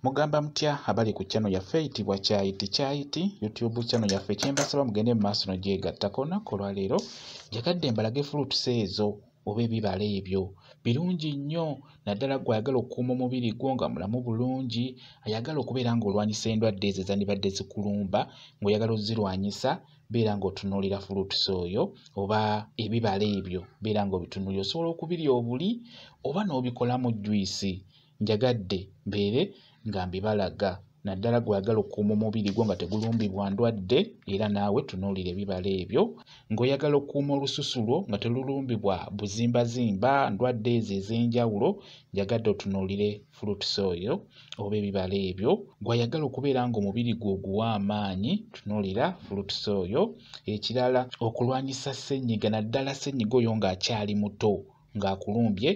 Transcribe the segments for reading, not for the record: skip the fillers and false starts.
Mugamba mutya abali ku channel yaffe eyitibwa Kyayiti YouTube channel yaffe kyembasaba mugende mu maaso n'ogyegattako olunaku olwaleero njagadde mbalage fruits ezo oba ebibala ebyo birungi nnyo naddala gwe ayagala okukuuma omubiri gwo nga mulamu bulungi ayagala okubeera ng'olwanyisa endwadde ezo ezandibadde zikulumba ng'oyagala ozirwanyisa beera ng'otunuulira fruits oyo oba ebibala ebyo beera ng'obitunuulira osobola okubirya obuli oba n'obikolamu juice njagadde mbeere nga mbibalaga naddala gwe ayagala okukuuma omubiri gwo nga tegulumbibwa ndwadde era naawe tunuulira ebibala ebyo ng'oyagala okukuuma olususu lwo nga telulumbibwa buzimbazimba ndwadde ezo ez'enjawulo njagadde otunuulire fruits oyo oba ebibala ebyo gw'ayagala okubeera ng'omubiri gwo oguwa amaanyi tunuulira fruits oyo ekirala okulwanyisa ssenyiga naddala ssenyiga oyo ng'akyali muto ng'akulumbye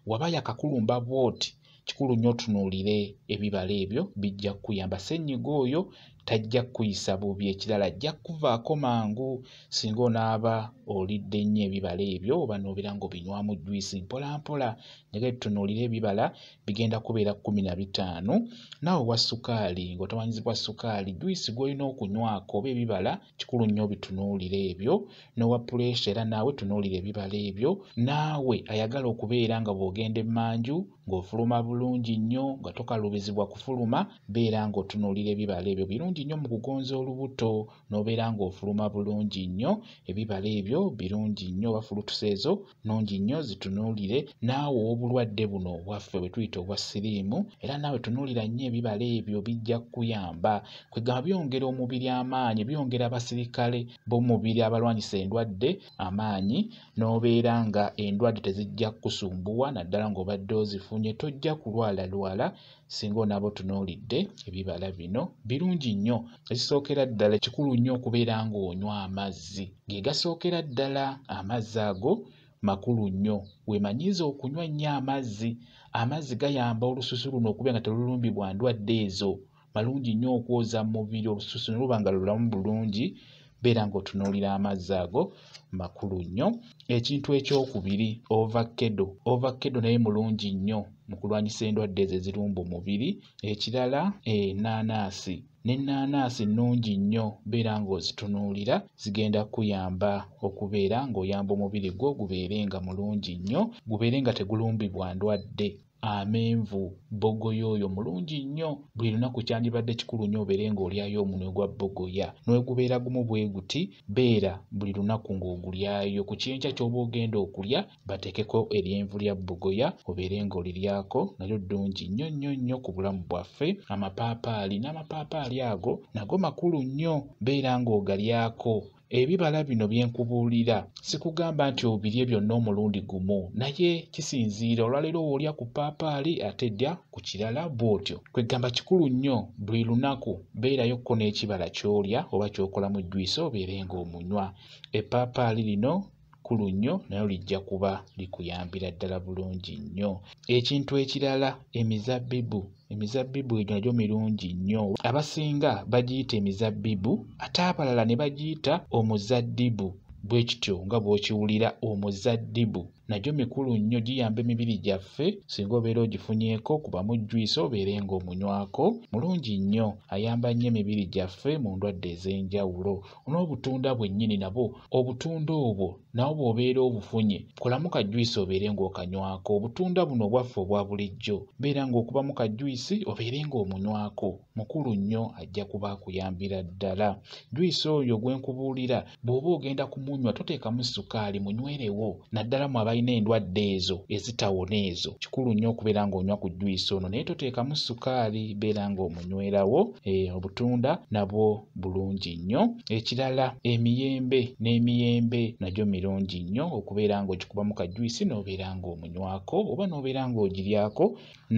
waba yakakulumba bw'oti kikulu nnyo tunuulire ebibala ebyo bijja kukuyamba ssenyiga oyo tajja kukuyisa bubi ekirala ajja kukuvaako mangu singa onaaba olidde nnyo ebibala ebyo oba n'obeera ng'obinywamu juice mpola mpola njagadde tunuulire ebibala bigenda kubeera 15 naawe wa sukaali ng'otawanyizibwa sukaali juice gw'olina okunywako oba ebibala kikulu nnyo bitunuulire ebyo n'owa pressure era naawe tunuulire ebibala ebyo naawe ayagala okubeera nga bw'ogenda emmanju ng'ofuluma bulungi nnyo nga tokalubizibwa kufuluma beera ng'otunuulira ebibala ebyo birungi nnyo mu kugonza olubuto n'obeera ng'ofuluma bulungi nnyo ebibala ebyo birungi nnyo oba fruits ezo nnungi nnyo zitunuulire naawe obulwadde buno obwaffe bwe tuyita obwa siriimu era naawe tunuulira nnyo ebibala ebyo bijja kukuyamba kwegamba byongera omubiri amaanyi byongera abasirikale b'omubiri abalwanyisa endwadde amaanyi n'obeera nga endwadde tezijja kukusumbuwa naddala ng'obadde ozifunye tojja kulwalalwala singa onaaba otunuulidde ebibala bino birungi nnyo ekisookera ddala kikulu nnyo okubeera ng'onywa amazzi ge gasookera ddala amazzi ago makulu nnyo weemanyiiza okunywa nnyo amazzi gayamba olususu luno okubeera nga telulumbibwa ndwadde ezo malungi nnyo okwoza mu mubiri olususu ne luba nga lulamu bulungi beera ng'otunuulira amazzi ago makulu nnyo ekintu ekyokubiri ovakkedo naye mulungi nnyo mu kulwanyisa endwadde ezo ezirumba omubiri ekirala ennaanaasi n'ennaanaasi nnungi nnyo beera ng'ozitunuulira zigenda kuyamba okubeera ng'oyamba omubiri gwo gubeere nga mulungi nnyo gubeere nga tegulumbibwa ndwadde amenvu bbogoya oyo mulungi nnyo buli lunaku kyandibadde kikulu nnyo obeere ng'olyayo omunwe gwa bbogoya n'wegubeera gumu bwe guti beera buli lunaku ng'ogulyayo ku kyenkya ky'oba ogenda okulya bateekeko eryenvu lya bbogoya obeere ng'oliryako nalyo ddungi nnyo nnyo nnyo ku bulamu bwaffe amapaapaali n'amapaapaali ago nago makulu nnyo beera ng'ogalyako ebibala bino byenkubuulira sikugamba nti obirye byonna omulundi gumu naye kisinziira olwaleero w'olya ku ppaapaali ate ddya ku kirala bw'otyo kwegamba kikulu nnyo buli lunaku beerayokko n'ekibala ky'olya oba ky'okolamu juice obeere ng'omunywa eppaapaali lino kulu nnyo nayo lijja kuba likuyambira ddala bulungi nnyo ekintu ekirala emizabbibu egyo nagyo mirungi nnyo abasinga bagiyita emizabbibu ate abalala ne bagiyita omuzaddibu bwe kityo nga bw'okiwulira omuzaddibu nagyo mikulu nnyo giyamba emibiri gyaffe singa obeera ogifunyeeko kubamu juice obeere ng'omunywako mulungi nnyo ayamba nnyo emibiri gyaffe mu ndwadde ez'enjawulo n'obutunda bwennyini nabwo obutunda obwo nawo bw'obeera obufunye kolamu ka juice obeere ng'okanywako obutunda buno obwaffe obwa bulijjo beera ng'okubamu ka juice obeere ng'omunywako mukulu nnyo ajja kuba akuyambira ddala juice oyo gwe nkubuulira bw'oba ogenda kumunywa toteekamu sukaali munywerewo naddala mu abalina endwadde ezo ezitawona ezo kikulu nnyo okubeera ng'onywa ku juice ono naye toteekamu sukaali beera ng'omunywerawo obutunda nabwo bulungi nnyo ekirala n'emiyembe nagyo mirungi nnyo okubeera ng'ogikubamu ka juice n'obeera ng'omunywako oba n'obeera ng'ogiryako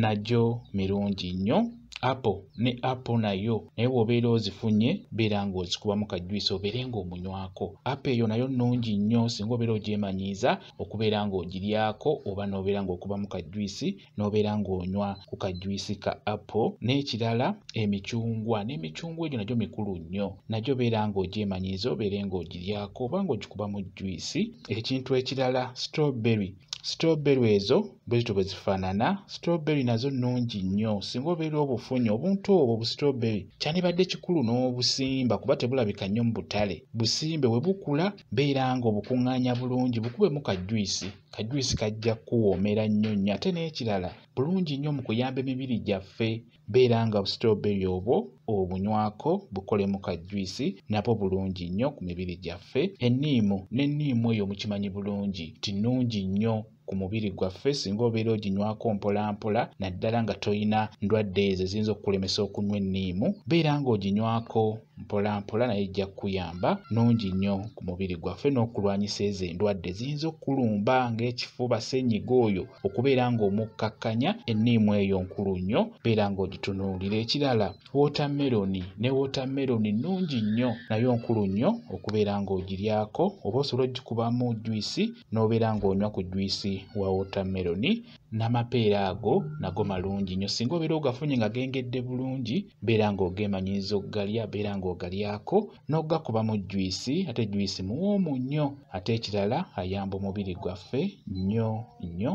nagyo mirungi nnyo apple nayo naye bw'obeera ozifunye beera ng'ozikubamu ka juice obeere ng'omunywako apple eyo nayo nnungi nnyo singa obeera ogyemanyiiza okubeera ng'ogiryako oba n'obeera ng'okubamu ka juice n'obeera ng'onywa ku ka juice ka apple n'ekirala n'emicungwa egyo nagyo mikulu nnyo nagyo beera ng'ogyemanyiiza obeere ng'ogiryako oba ng'ogikubamu juice ekintu ekirala strawberry Strawberry ezo bwezito bwe zifaanana. Strawberry nazo nnungi nnyo singa obeera obufunye obuntu obwo strawberry kyandibadde kikulu n'obusimba kuba tebulabika nnyo mu butale. Busimbe bwe bukula beera nga obukuŋŋaanya bulungi bukubemu kajwisi. Kajwisi kajja kuwoomera nnyo nnyo ate n'ekirala bulungi nnyo mu kuyamba emibiri gyaffe. Beera nga strawberry obwo obunywako bukolemu kajwisi nabwo bulungi nnyo ku mibiri gyaffe. Enniimu n'enniimu eyo mukimanyi bulungi ti nnungi nnyo ku mubiri gwaffe singa obeera oginywako mpola mpola naddala nga toyina ndwadde ezo eziyinza okukulemesa okunywa enniimu. Beera nga oginywako mpola mpola naye ejja kukuyamba nnungi nnyo ku mubiri gwaffe n'okulwanyisa ezo endwadde eziyinza okkulumba ng'ekifuba ssenyiga oyo okubeera nga omukkakkanya. Enniimu eyo nkulu nnyo beera nga ogitunuulira. Ekirala wootameroni ne wootameroni nnungi nnyo nayo nkulu nnyo okubeera nga ogiryako oba osobola ogikubamu jwisi n'obeera ng'onywa ku jwisi wa wootameroni. N'amapeera ago nago malungi nnyo singa obeera ogafunye nga gengedde bulungi beera ng'ogeemanyiiza okugalya beera ng'ogalyako n'ogakubamu jwisi. Ate jwisi muwoomu nnyo ate ekirala ayamba omubiri gwaffe nnyo nnyo.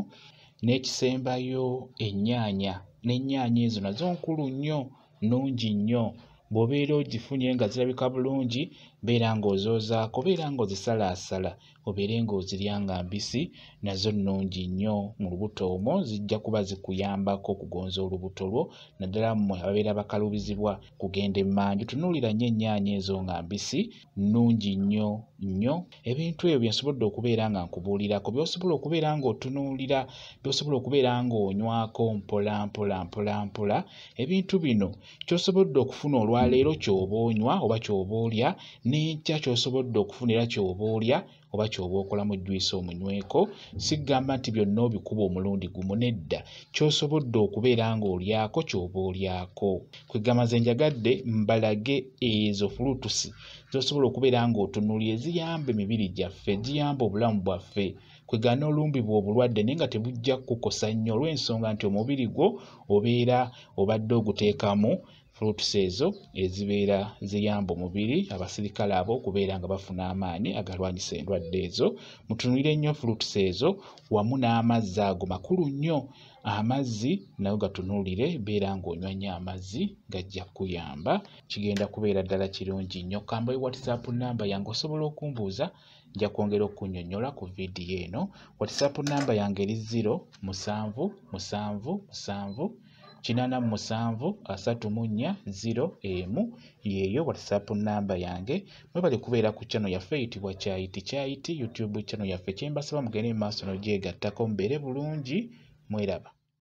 N'ekisembayo ennyaanya n'ennyaanya ezo nazo nkulu nnyo nnungi nnyo. Bw'obeera ogifunye nga zirabika bulungi beera ng'ozoozaako beera ng'ozisalaasala obeere ng'ozirya nga mbisi nazo nnungi nnyo. Mu lubuto omwo zijja kuba zikuyambako okugonza olubuto lwo naddala mmwe ababeera bakalubizibwa kugenda emmanju. Tunuulira nnyo ennyaanya ezo nga mbisi nnungi nnyo nnyo. Ebintu ebyo bye nsobodde okubeera nga nkubuulirako by'osobola okubeera ng'otunuulira by'osobola okubeera ng'onywako mpola mpola mpola mpola. Ebintu bino ky'osobodde okufuna olwaleero ky'oba onywa oba ky'oba olya n'enkya ky'osobodde okufunira ky'oba olya oba ky'oba okolamu jwisi omunyweko. Sigamba nti byonna obikuba omulundi gumu nedda ky'osobodde okubeera ng'olyako ky'oba olyako. Kwegamba nze njagadde mbalage ezo fuluutusi z'osobola okubeera ng'otunuulira eziyamba emibiri gyaffe eziyamba obulamu bwaffe. Kwegamba n'olumbibwa obulwadde naye nga tebujja kukukosa nnyo olw'ensonga nti omubiri gwo obeera obadde oguteekamu fuluutusi ezo ezibeera ziyamba omubiri abasirikale abo okubeera nga bafuna amaanyi agalwanyisa endwadde ezo. Mutunuulire nnyo fuluutusi ezo wamu n'amazzi ago makulu nnyo. Amazzi nayo gatunuulire beera ng'onywa nnyo amazzi gajja kukuyamba. Kigenda kubeera ddala kirungi nnyo. Kambayo WhatsApp namba yange osobola okumbuuza nja kwongera okunnyonnyola ku vidiyo eno. WhatsApp namba yange eri 077783734 yeeyo WhatsApp namba yange. Mwebale kubeera ku channel yaffe eyitibwa Kyayiti YouTube channel yaffe. Kye mbasaba mugende mu maaso n'ogyegattako mubeere bulungi. Mweraba.